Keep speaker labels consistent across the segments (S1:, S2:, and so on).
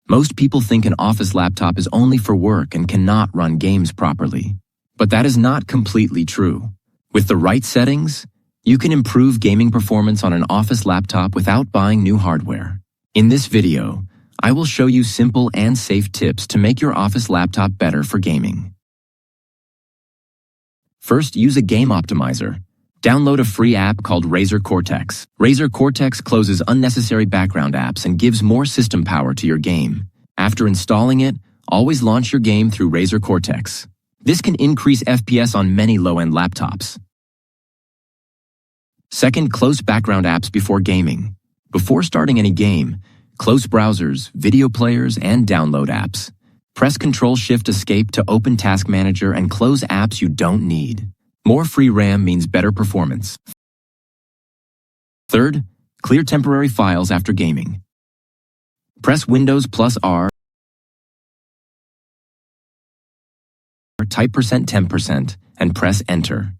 S1: Most people think an office laptop is only for work and cannot run games properly. But that is not completely true. With the right settings, you can improve gaming performance on an office laptop without buying new hardware. In this video, I will show you simple and safe tips to make your office laptop better for gaming. First, use a game optimizer. Download a free app called Razer Cortex. Razer Cortex closes unnecessary background apps and gives more system power to your game. After installing it, always launch your game through Razer Cortex. This can increase FPS on many low-end laptops. Second, close background apps before gaming. Before starting any game, close browsers, video players, and download apps. Press Ctrl-Shift-Escape to open Task Manager and close apps you don't need. More free RAM means better performance. Third, clear temporary files after gaming. Press Windows plus R, type %10%, and press Enter.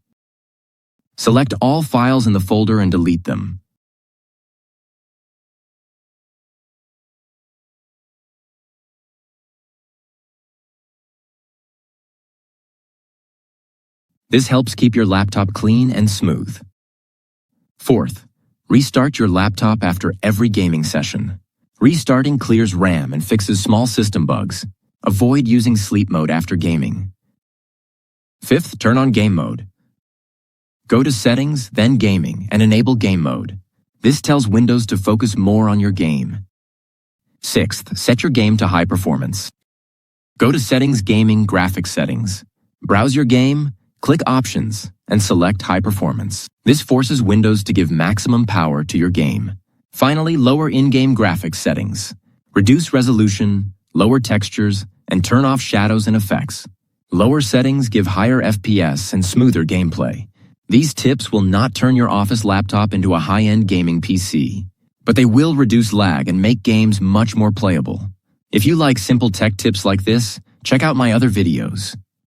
S1: Select all files in the folder and delete them. This helps keep your laptop clean and smooth. Fourth, restart your laptop after every gaming session. Restarting clears RAM and fixes small system bugs. Avoid using sleep mode after gaming. Fifth, turn on game mode. Go to Settings, then Gaming, and enable game mode. This tells Windows to focus more on your game. Sixth, set your game to high performance. Go to Settings, Gaming, Graphics Settings. Browse your game, click Options, and select High Performance. This forces Windows to give maximum power to your game. Finally, lower in-game graphics settings. Reduce resolution, lower textures, and turn off shadows and effects. Lower settings give higher FPS and smoother gameplay. These tips will not turn your office laptop into a high-end gaming PC, but they will reduce lag and make games much more playable. If you like simple tech tips like this, check out my other videos.